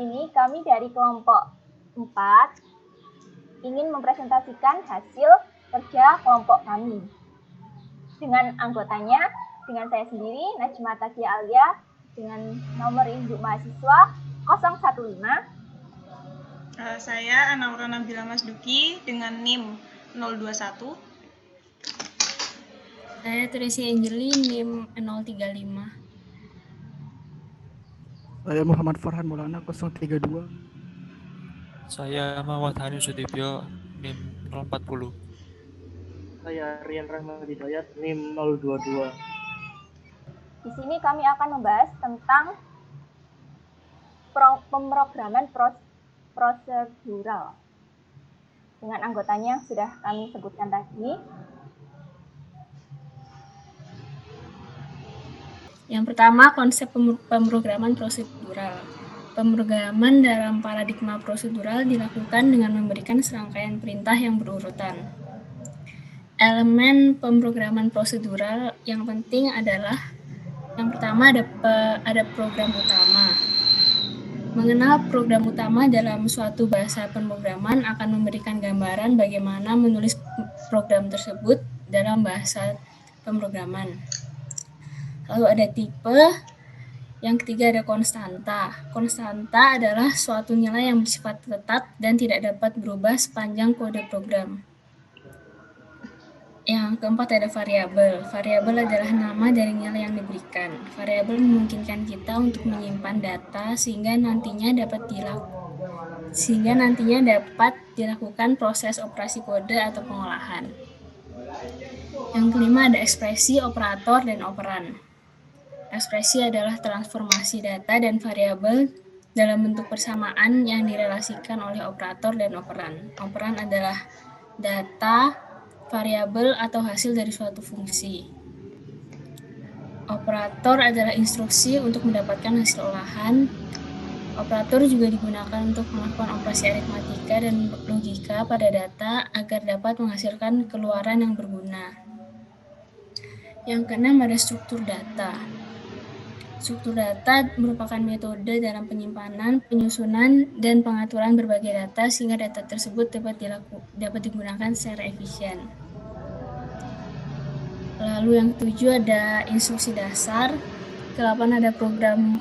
ini kami dari kelompok 4 ingin mempresentasikan hasil kerja kelompok kami. Dengan anggotanya, dengan saya sendiri, Najma Takia Alia, dengan nomor induk mahasiswa 015. Saya Anaura Nabila Masduki dengan NIM 021. Saya Tracy Angeli NIM 035. Saya Muhammad Farhan Maulana 032. Saya Muhammad Hani Sudibyo NIM 040. Saya Rian Rahmat Hidayat NIM 022. Di sini kami akan membahas tentang pemrograman prosedural. Dengan anggotanya yang sudah kami sebutkan tadi. Yang pertama, konsep pemrograman prosedural. Pemrograman dalam paradigma prosedural dilakukan dengan memberikan serangkaian perintah yang berurutan. Elemen pemrograman prosedural yang penting adalah yang pertama ada program utama. Mengenal program utama dalam suatu bahasa pemrograman akan memberikan gambaran bagaimana menulis program tersebut dalam bahasa pemrograman. Lalu ada tipe, yang ketiga ada konstanta. Konstanta adalah suatu nilai yang bersifat tetap dan tidak dapat berubah sepanjang kode program. Yang keempat ada variabel. Variabel adalah nama dari nilai yang diberikan. Variabel memungkinkan kita untuk menyimpan data sehingga nantinya dapat dilakukan proses operasi kode atau pengolahan. Yang kelima ada ekspresi, operator, dan operan. Ekspresi adalah transformasi data dan variabel dalam bentuk persamaan yang direlasikan oleh operator dan operan. Operan adalah data, variabel atau hasil dari suatu fungsi. Operator adalah instruksi untuk mendapatkan hasil olahan. Operator juga digunakan untuk melakukan operasi aritmatika dan logika pada data agar dapat menghasilkan keluaran yang berguna. Yang keenam ada struktur data. Struktur data merupakan metode dalam penyimpanan, penyusunan, dan pengaturan berbagai data sehingga data tersebut dapat digunakan secara efisien. Lalu yang ketujuh ada instruksi dasar. Kedelapan ada program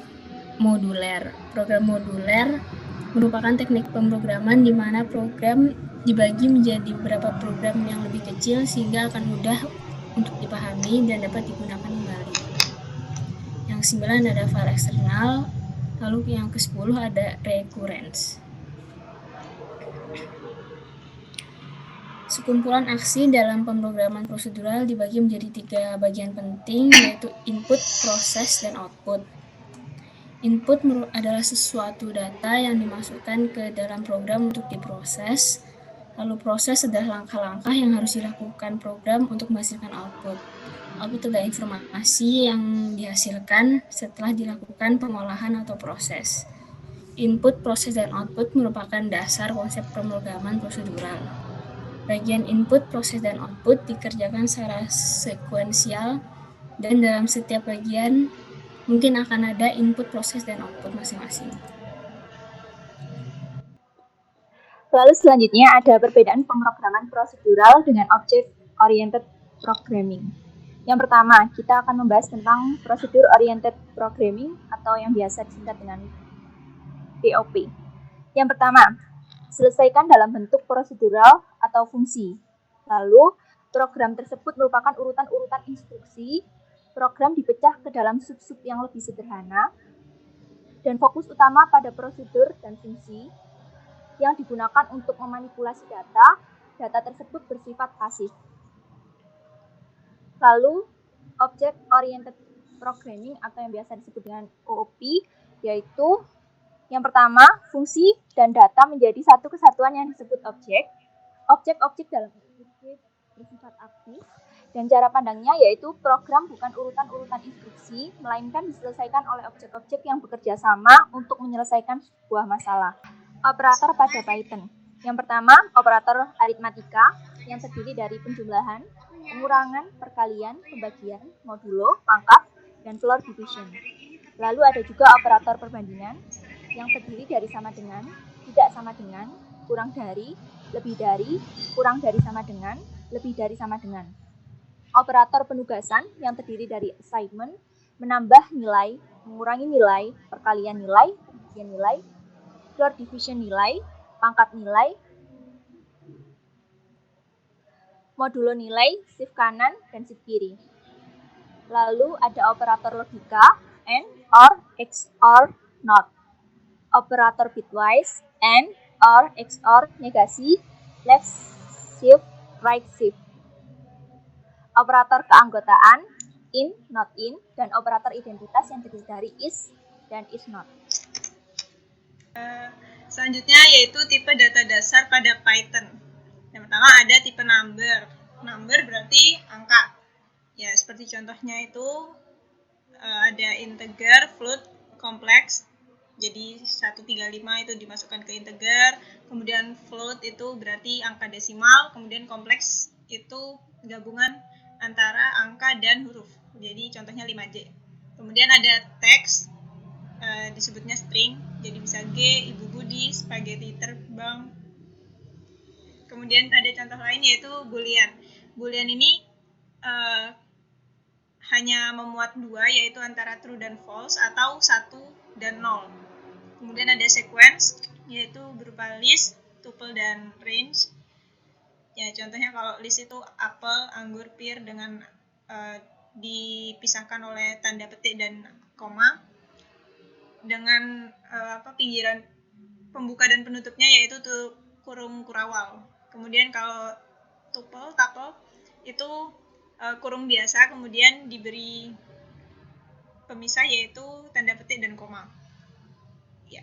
moduler. Program moduler merupakan teknik pemrograman di mana program dibagi menjadi beberapa program yang lebih kecil sehingga akan mudah untuk dipahami dan dapat digunakan kembali. Yang 9 ada file eksternal, lalu yang ke-10 ada recurrence. Sekumpulan aksi dalam pemrograman prosedural dibagi menjadi 3 bagian penting, yaitu input, proses, dan output. Input adalah sesuatu data yang dimasukkan ke dalam program untuk diproses, lalu proses adalah langkah-langkah yang harus dilakukan program untuk menghasilkan output. Output adalah informasi yang dihasilkan setelah dilakukan pengolahan atau proses. Input, proses, dan output merupakan dasar konsep pemrograman prosedural. Bagian input, proses, dan output dikerjakan secara sekuensial dan dalam setiap bagian mungkin akan ada input, proses, dan output masing-masing. Lalu selanjutnya ada perbedaan pemrograman prosedural dengan object-oriented programming. Yang pertama, kita akan membahas tentang Procedure Oriented Programming atau yang biasa disingkat dengan POP. Yang pertama, selesaikan dalam bentuk prosedural atau fungsi. Lalu, program tersebut merupakan urutan-urutan instruksi. Program dipecah ke dalam sub-sub yang lebih sederhana dan fokus utama pada prosedur dan fungsi yang digunakan untuk memanipulasi data. Data tersebut bersifat pasif. Lalu, Object Oriented Programming atau yang biasa disebut dengan OOP, yaitu yang pertama, fungsi dan data menjadi satu kesatuan yang disebut objek. Objek-objek dalam objek bersifat aktif, dan cara pandangnya yaitu program bukan urutan-urutan instruksi, melainkan diselesaikan oleh objek-objek yang bekerja sama untuk menyelesaikan sebuah masalah. Operator pada Python. Yang pertama, operator aritmatika yang terdiri dari penjumlahan, pengurangan, perkalian, pembagian, modulo, pangkat, dan floor division. Lalu ada juga operator perbandingan yang terdiri dari sama dengan, tidak sama dengan, kurang dari, lebih dari, kurang dari sama dengan, lebih dari sama dengan. Operator penugasan yang terdiri dari assignment, menambah nilai, mengurangi nilai, perkalian nilai, pembagian nilai, floor division nilai, pangkat nilai, modulo nilai, shift kanan, dan shift kiri. Lalu ada operator logika, AND, OR, XOR, NOT. Operator bitwise, AND, OR, XOR, negasi, left shift, right shift. Operator keanggotaan, in, not in, dan operator identitas yang terdiri dari is dan is not. Selanjutnya yaitu tipe data dasar pada Python. Yang pertama ada tipe number. Number berarti angka. Ya, seperti contohnya itu ada integer, float, complex. Jadi 135 itu dimasukkan ke integer, kemudian float itu berarti angka desimal, kemudian kompleks itu gabungan antara angka dan huruf. Jadi contohnya 5J. Kemudian ada teks, disebutnya string, jadi bisa G, Ibu Budi, spaghetti terbang. Kemudian ada contoh lain yaitu boolean. Boolean ini hanya memuat dua, yaitu antara true dan false atau 1 dan 0. Kemudian ada sequence, yaitu berupa list, tuple, dan range. Ya, contohnya kalau list itu apel, anggur, pear dengan dipisahkan oleh tanda petik dan koma. Dengan pinggiran pembuka dan penutupnya yaitu kurung kurawal. Kemudian kalau tuple itu kurung biasa, kemudian diberi pemisah yaitu tanda petik dan koma. Ya.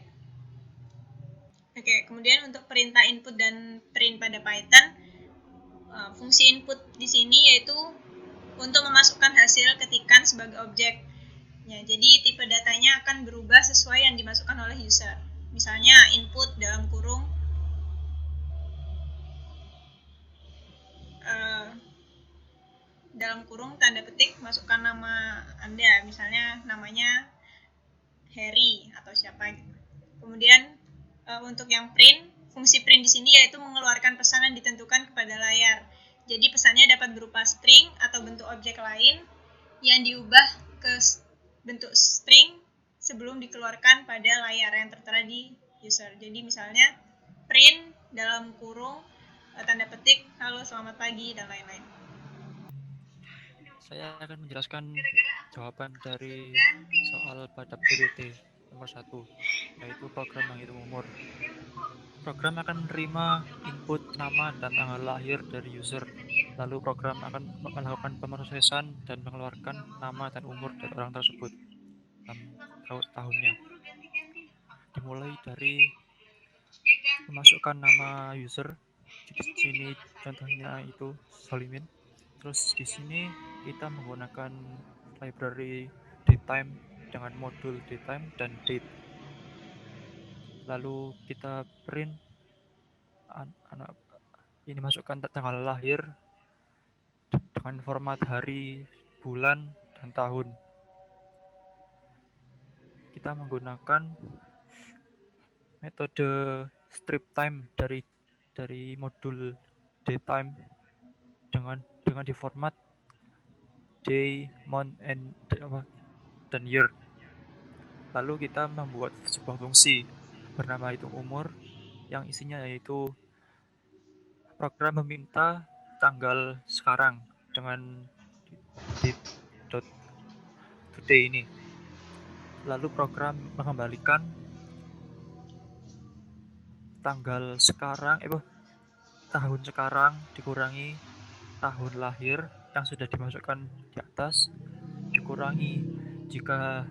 Oke, kemudian untuk perintah input dan print pada Python, fungsi input di sini yaitu untuk memasukkan hasil ketikan sebagai objek. Ya, jadi tipe datanya akan berubah sesuai yang dimasukkan oleh user. Misalnya input dalam kurung tanda petik masukkan nama Anda, misalnya namanya Harry atau siapa gitu. Kemudian untuk yang print, fungsi print di sini yaitu mengeluarkan pesan yang ditentukan kepada layar. Jadi pesannya dapat berupa string atau bentuk objek lain yang diubah ke bentuk string sebelum dikeluarkan pada layar yang tertera di user. Jadi misalnya print dalam kurung tanda petik halo selamat pagi dan lain-lain. Saya akan menjelaskan jawaban dari soal pada PPT nomor 1, yaitu program menghitung umur. Program akan menerima input nama dan tanggal lahir dari user. Lalu program akan melakukan pemrosesan dan mengeluarkan nama dan umur dari orang tersebut dan tahunnya. Dimulai dari memasukkan nama user. Di sini contohnya itu Solimin. Terus di sini kita menggunakan library datetime dengan modul datetime dan date. Lalu kita print ini masukkan tanggal lahir dengan format hari, bulan, dan tahun. Kita menggunakan metode strip time dari modul datetime dengan diformat day, month, dan year. Lalu kita membuat sebuah fungsi bernama hitung umur yang isinya yaitu program meminta tanggal sekarang dengan date.today ini. Lalu program mengembalikan tanggal sekarang, tahun sekarang dikurangi tahun lahir yang sudah dimasukkan di atas, dikurangi jika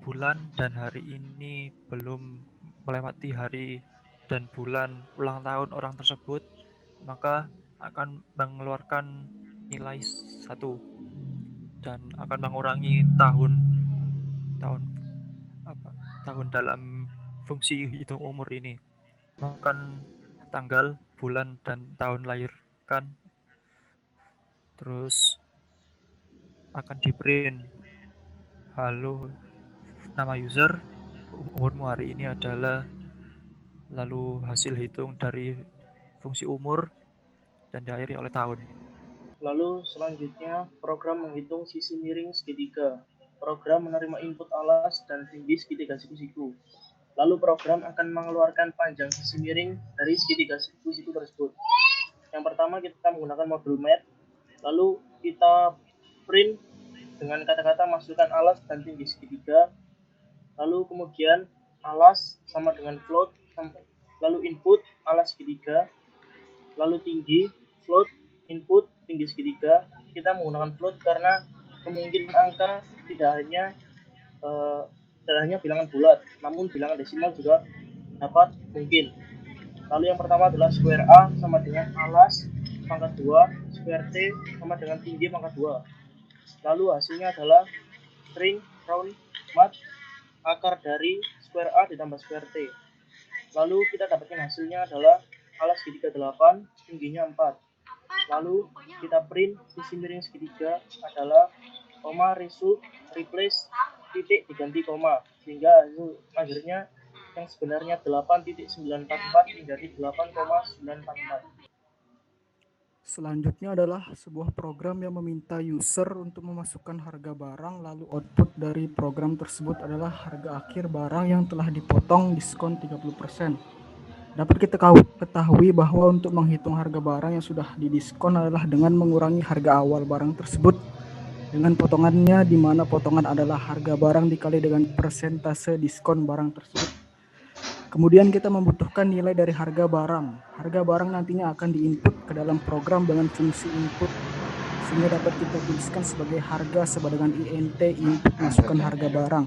bulan dan hari ini belum melewati hari dan bulan ulang tahun orang tersebut, maka akan mengeluarkan nilai 1 dan akan mengurangi tahun dalam fungsi hitung umur ini. Makan tanggal, bulan, dan tahun lahir kan, terus akan di print halo nama user, umurmu hari ini adalah, lalu hasil hitung dari fungsi umur dan diakhiri oleh tahun. Lalu selanjutnya program menghitung sisi miring segitiga. Program menerima input alas dan tinggi segitiga siku-siku. Lalu program akan mengeluarkan panjang sisi miring dari segitiga siku-siku tersebut. Yang pertama kita menggunakan modul math, lalu kita print dengan kata-kata masukkan alas dan tinggi segitiga, lalu kemudian alas sama dengan float, lalu input alas segitiga, lalu tinggi float input tinggi segitiga. Kita menggunakan float karena kemungkinan angka tidak hanya bilangan bulat, namun bilangan desimal juga dapat mungkin. Lalu yang pertama adalah square A sama dengan alas pangkat 2, square T sama dengan tinggi pangkat 2. Lalu hasilnya adalah string round mat akar dari square A ditambah square T. Lalu kita dapatkan hasilnya adalah alas segitiga 8, tingginya 4. Lalu kita print sisi miring segitiga adalah koma result replace titik diganti koma, sehingga hasil akhirnya yang sebenarnya 8.944 menjadi 8,944. Selanjutnya adalah sebuah program yang meminta user untuk memasukkan harga barang, lalu output dari program tersebut adalah harga akhir barang yang telah dipotong diskon 30%. Dapat kita ketahui bahwa untuk menghitung harga barang yang sudah didiskon adalah dengan mengurangi harga awal barang tersebut dengan potongannya, di mana potongan adalah harga barang dikali dengan persentase diskon barang tersebut. Kemudian kita membutuhkan nilai dari harga barang. Harga barang nantinya akan diinput ke dalam program dengan fungsi input, sehingga dapat kita tuliskan sebagai harga sama dengan int input masukkan harga barang.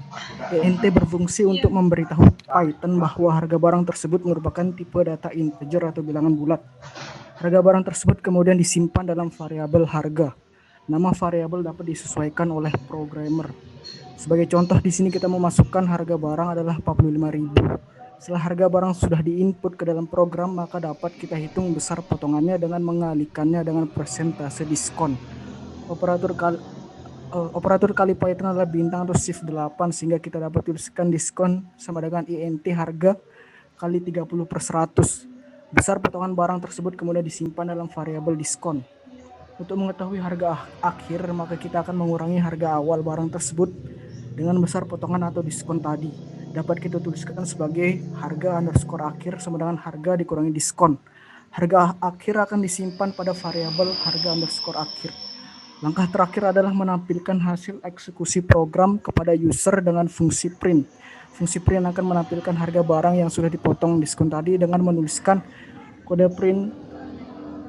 int berfungsi untuk memberitahu Python bahwa harga barang tersebut merupakan tipe data integer atau bilangan bulat. Harga barang tersebut kemudian disimpan dalam variabel harga. Nama variabel dapat disesuaikan oleh programmer. Sebagai contoh di sini kita memasukkan harga barang adalah 45.000. Setelah harga barang sudah diinput ke dalam program, maka dapat kita hitung besar potongannya dengan mengalihkannya dengan persentase diskon. Operator kali Python adalah bintang atau shift 8, sehingga kita dapat tuliskan diskon sama dengan int harga kali 30/100. Besar potongan barang tersebut kemudian disimpan dalam variabel diskon. Untuk mengetahui harga akhir, maka kita akan mengurangi harga awal barang tersebut dengan besar potongan atau diskon tadi. Dapat kita tuliskan sebagai harga underscore akhir sama dengan harga dikurangi diskon. Harga akhir akan disimpan pada variabel harga underscore akhir. Langkah terakhir adalah menampilkan hasil eksekusi program kepada user dengan fungsi print. Fungsi print akan menampilkan harga barang yang sudah dipotong diskon tadi dengan menuliskan kode print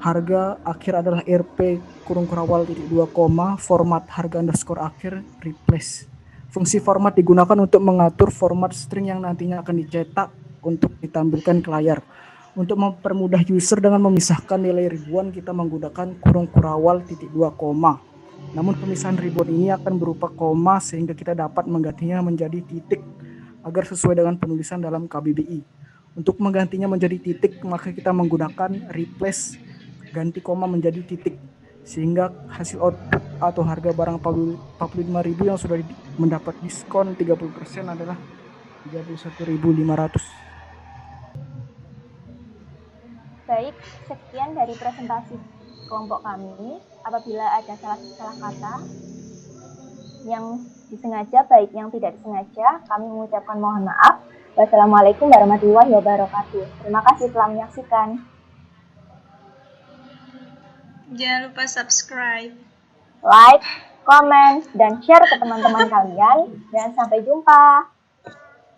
harga akhir adalah rp_2, format harga underscore akhir replace. Fungsi format digunakan untuk mengatur format string yang nantinya akan dicetak untuk ditampilkan ke layar. Untuk mempermudah user dengan memisahkan nilai ribuan, kita menggunakan kurung kurawal titik 2 koma. Namun pemisahan ribuan ini akan berupa koma, sehingga kita dapat menggantinya menjadi titik agar sesuai dengan penulisan dalam KBBI. Untuk menggantinya menjadi titik, maka kita menggunakan replace ganti koma menjadi titik, sehingga hasil output atau harga barang 45.000 yang sudah mendapat diskon 30% adalah 31.500. Baik, sekian dari presentasi kelompok kami. Apabila ada salah kata yang disengaja, baik yang tidak disengaja, kami mengucapkan mohon maaf. Wassalamualaikum warahmatullahi wabarakatuh. Terima kasih telah menyaksikan. Jangan lupa subscribe, Like, comment, dan share ke teman-teman kalian. Dan sampai jumpa.